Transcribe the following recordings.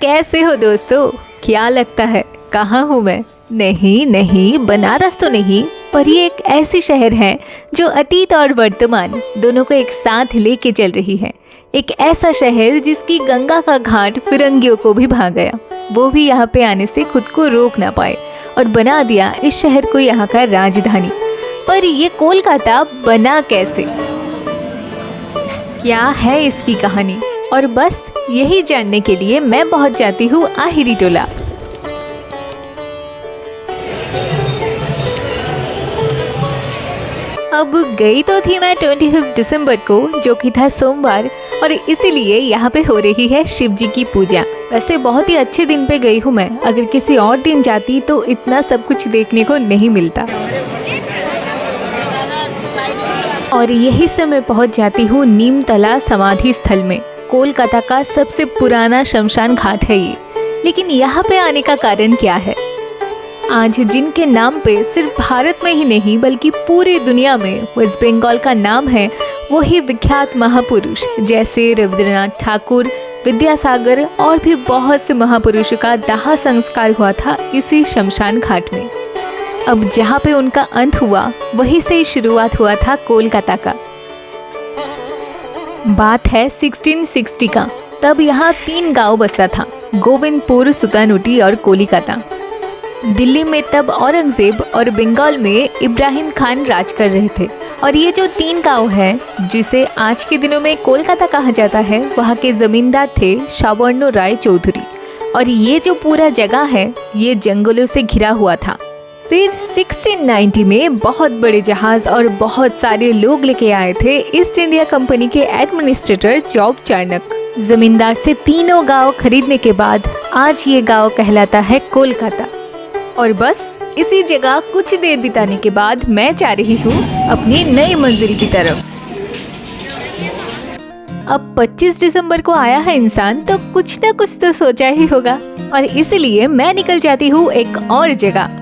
कैसे हो दोस्तों? क्या लगता है कहाँ हूँ मैं? नहीं नहीं, बनारस तो नहीं, पर ये एक ऐसी शहर है जो अतीत और वर्तमान दोनों को एक साथ लेके चल रही है। एक ऐसा शहर जिसकी गंगा का घाट फिरंगियों को भी भा गया, वो भी यहाँ पे आने से खुद को रोक ना पाए और बना दिया इस शहर को यहाँ का राजधानी। पर ये कोलकाता बना कैसे? क्या है इसकी कहानी? और बस यही जानने के लिए मैं पहुंच जाती हूँ आहिरी टोला। अब गई तो थी मैं 25 दिसंबर को, जो कि था सोमवार, और इसीलिए यहाँ पे हो रही है शिव जी की पूजा। वैसे बहुत ही अच्छे दिन पे गई हूँ मैं, अगर किसी और दिन जाती तो इतना सब कुछ देखने को नहीं मिलता। और यही से मैं पहुँच जाती हूँ नीमतला समाधि स्थल में। कोलकाता का सबसे पुराना शमशान घाट है ये। लेकिन यहाँ पे आने का कारण क्या है? आज जिनके नाम पे सिर्फ भारत में ही नहीं बल्कि पूरी दुनिया में वेस्ट बंगाल का नाम है, वही विख्यात महापुरुष जैसे रविंद्रनाथ ठाकुर, विद्यासागर और भी बहुत से महापुरुषों का दाह संस्कार हुआ था इसी शमशान घाट में। अब जहाँ पे उनका अंत हुआ, वहीं से शुरुआत हुआ था कोलकाता का। बात है 1660 का। तब यहाँ 3 गांव बसा था, गोविंदपुर, सुल्तानूटी और कोलकाता। दिल्ली में तब औरंगजेब और बंगाल में इब्राहिम खान राज कर रहे थे। और ये जो 3 गांव है, जिसे आज के दिनों में कोलकाता कहा जाता है, वहाँ के जमींदार थे शावर्णो राय चौधरी। और ये जो पूरा जगह है, ये जंगलों से घिरा हुआ था। फिर 1690 में बहुत बड़े जहाज और बहुत सारे लोग लेके आए थे ईस्ट इंडिया कंपनी के एडमिनिस्ट्रेटर जॉब चार्नक। जमींदार से 3 गांव खरीदने के बाद आज ये गांव कहलाता है कोलकाता। और बस इसी जगह कुछ देर बिताने के बाद मैं जा रही हूँ अपनी नई मंजिल की तरफ। अब 25 दिसंबर को आया है इंसान, तो कुछ न कुछ तो सोचा ही होगा, और इसीलिए मैं निकल जाती हूँ एक और जगह।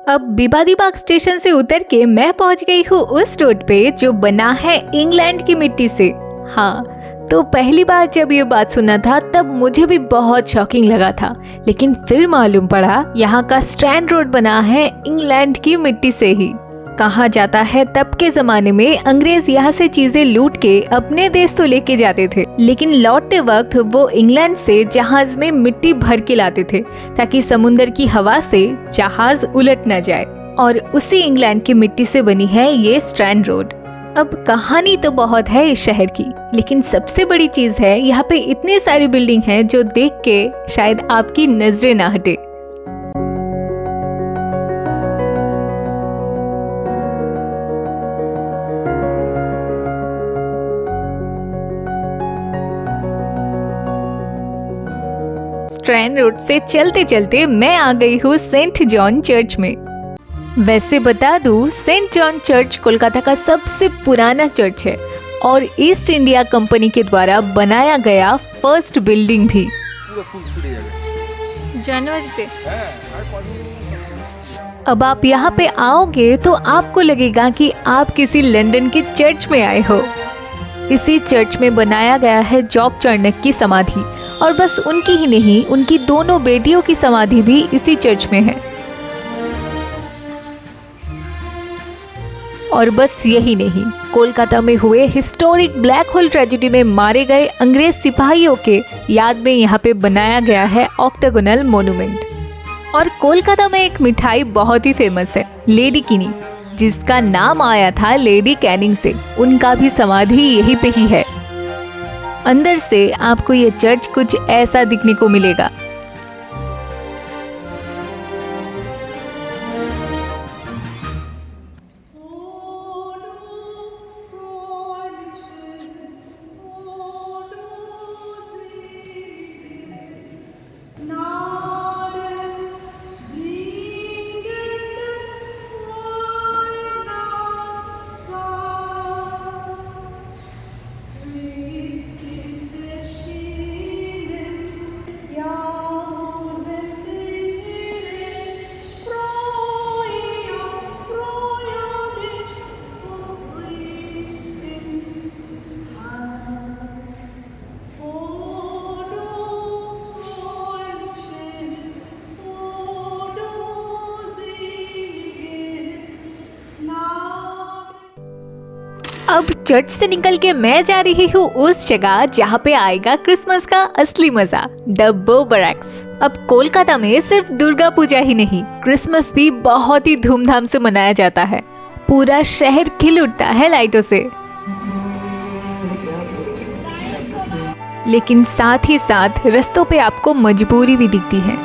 अब बिबादी बाग स्टेशन से उतर के मैं पहुंच गई हूँ उस रोड पे जो बना है इंग्लैंड की मिट्टी से। हाँ, तो पहली बार जब ये बात सुना था तब मुझे भी बहुत शॉकिंग लगा था, लेकिन फिर मालूम पड़ा यहाँ का स्ट्रैंड रोड बना है इंग्लैंड की मिट्टी से ही। कहा जाता है तब के जमाने में अंग्रेज यहाँ से चीजें लूट के अपने देश तो लेके जाते थे, लेकिन लौटते वक्त वो इंग्लैंड से जहाज में मिट्टी भर के लाते थे ताकि समुद्र की हवा से जहाज उलट न जाए। और उसी इंग्लैंड की मिट्टी से बनी है ये स्ट्रैंड रोड। अब कहानी तो बहुत है इस शहर की, लेकिन सबसे बड़ी चीज है यहाँ पे इतनी सारी बिल्डिंग हैं जो देख के शायद आपकी नजरें ना हटे। स्ट्रैंड रोड से चलते चलते मैं आ गई हूँ सेंट जॉन चर्च में। वैसे बता दूँ, सेंट जॉन चर्च कोलकाता का सबसे पुराना चर्च है और ईस्ट इंडिया कंपनी के द्वारा बनाया गया फर्स्ट बिल्डिंग भी। जनवरी पे अब आप यहाँ पे आओगे तो आपको लगेगा कि आप किसी लंदन के चर्च में आए हो। इसी चर्च में बनाया गया है जॉब चार्नक की समाधि, और बस उनकी ही नहीं, उनकी दोनों बेटियों की समाधि भी इसी चर्च में है। और बस यही नहीं, कोलकाता में हुए हिस्टोरिक ब्लैक होल ट्रेजेडी में मारे गए अंग्रेज सिपाहियों के याद में यहाँ पे बनाया गया है ऑक्टागोनल मोन्यूमेंट। और कोलकाता में एक मिठाई बहुत ही फेमस है, लेडी किनी, जिसका नाम आया था लेडी कैनिंग से। उनका भी समाधि यहीं पे ही है। अंदर से आपको ये चर्च कुछ ऐसा दिखने को मिलेगा। अब चर्च से निकल के मैं जा रही हूँ उस जगह जहाँ पे आएगा क्रिसमस का असली मजा, द बो बैरक्स। अब कोलकाता में सिर्फ दुर्गा पूजा ही नहीं, क्रिसमस भी बहुत ही धूमधाम से मनाया जाता है। पूरा शहर खिल उठता है लाइटों से, लेकिन साथ ही साथ रास्तों पे आपको मजबूरी भी दिखती है।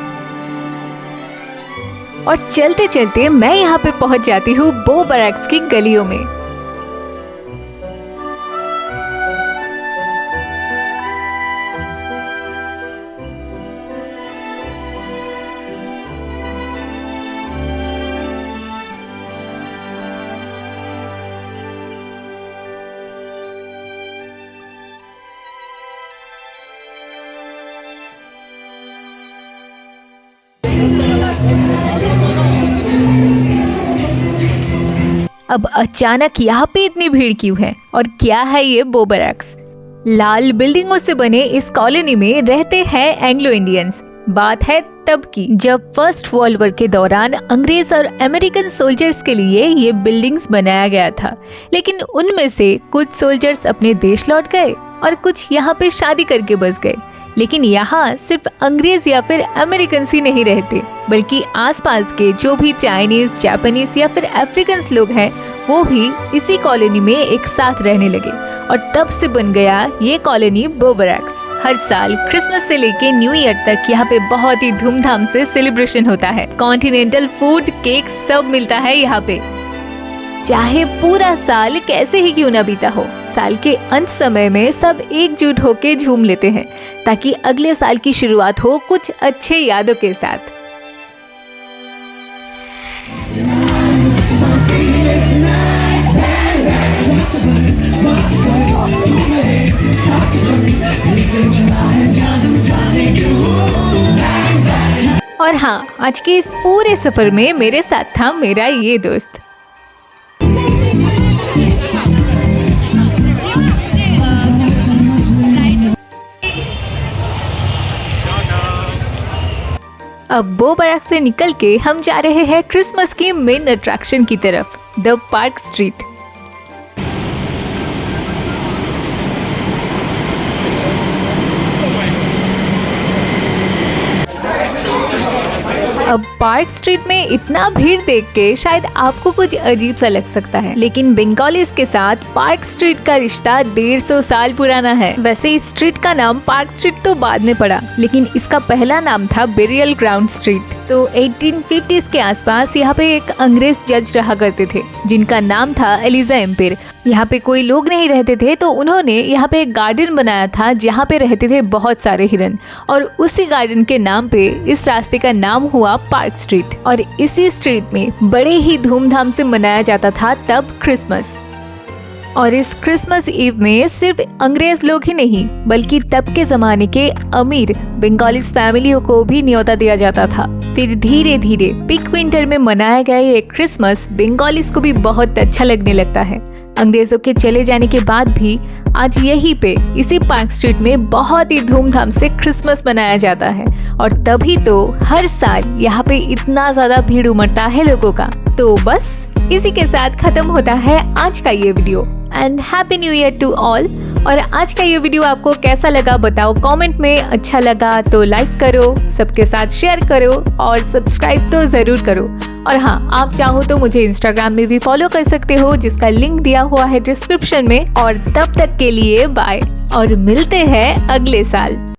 और चलते चलते मैं यहाँ पे पहुंच जाती हूँ बो बैरक्स की गलियों में। अब अचानक यहाँ पे इतनी भीड़ क्यों है और क्या है ये बो बैरक्स? लाल बिल्डिंगों से बने इस कॉलोनी में रहते हैं एंग्लो इंडियंस। बात है तब की, जब फर्स्ट वर्ल्ड वॉर के दौरान अंग्रेज और अमेरिकन सोल्जर्स के लिए ये बिल्डिंग्स बनाया गया था। लेकिन उनमें से कुछ सोल्जर्स अपने देश लौट गए और कुछ यहाँ पे शादी करके बस गए। लेकिन यहाँ सिर्फ अंग्रेज या फिर अमेरिकन ही नहीं रहते, बल्कि आसपास के जो भी चाइनीज, जापानीज या फिर अफ्रीकन लोग हैं वो भी इसी कॉलोनी में एक साथ रहने लगे और तब से बन गया ये कॉलोनी बो बैरक्स। हर साल क्रिसमस से लेके न्यू ईयर तक यहाँ पे बहुत ही धूमधाम से सेलिब्रेशन होता है। कॉन्टिनेंटल फूड, केक सब मिलता है यहाँ पे। चाहे पूरा साल कैसे ही क्यों ना बीता हो, साल के अंत समय में सब एकजुट होके झूम लेते हैं ताकि अगले साल की शुरुआत हो कुछ अच्छे यादों के साथ। और हाँ, आज के इस पूरे सफर में मेरे साथ था मेरा ये दोस्त। अब बो बैरक्स से निकल के हम जा रहे हैं क्रिसमस की मेन अट्रैक्शन की तरफ, द पार्क स्ट्रीट। अब पार्क स्ट्रीट में इतना भीड़ देख के शायद आपको कुछ अजीब सा लग सकता है, लेकिन बंगालीज के साथ पार्क स्ट्रीट का रिश्ता 150 साल पुराना है। वैसे इस स्ट्रीट का नाम पार्क स्ट्रीट तो बाद में पड़ा, लेकिन इसका पहला नाम था बेरियल ग्राउंड स्ट्रीट। तो 1850s के आसपास यहाँ पे एक अंग्रेज जज रहा करते थे जिनका नाम था एलिजा एम्पियर। यहाँ पे कोई लोग नहीं रहते थे, तो उन्होंने यहाँ पे एक गार्डन बनाया था जहाँ पे रहते थे बहुत सारे हिरन, और उसी गार्डन के नाम पे इस रास्ते का नाम हुआ पार्क स्ट्रीट। और इसी स्ट्रीट में बड़े ही धूमधाम से मनाया जाता था तब क्रिसमस। और इस क्रिसमस ईव में सिर्फ अंग्रेज लोग ही नहीं, बल्कि तब के जमाने के अमीर बंगालीज फैमिलियों को भी न्योता दिया जाता था। फिर धीरे धीरे पिक विंटर में मनाया गया ये क्रिसमस बंगालीज को भी बहुत अच्छा लगने लगता है। अंग्रेजों के चले जाने के बाद भी आज यहीं पे इसी पार्क स्ट्रीट में बहुत ही धूमधाम से क्रिसमस मनाया जाता है, और तभी तो हर साल यहाँ पे इतना ज्यादा भीड़ उमड़ता है लोगों का। तो बस इसी के साथ खत्म होता है आज का ये video, and happy new year to all. और आज का ये वीडियो आपको कैसा लगा बताओ कमेंट में। अच्छा लगा तो लाइक करो, सबके साथ शेयर करो और सब्सक्राइब तो जरूर करो। और हाँ, आप चाहो तो मुझे इंस्टाग्राम में भी फॉलो कर सकते हो, जिसका लिंक दिया हुआ है डिस्क्रिप्शन में। और तब तक के लिए बाय, और मिलते हैं अगले साल।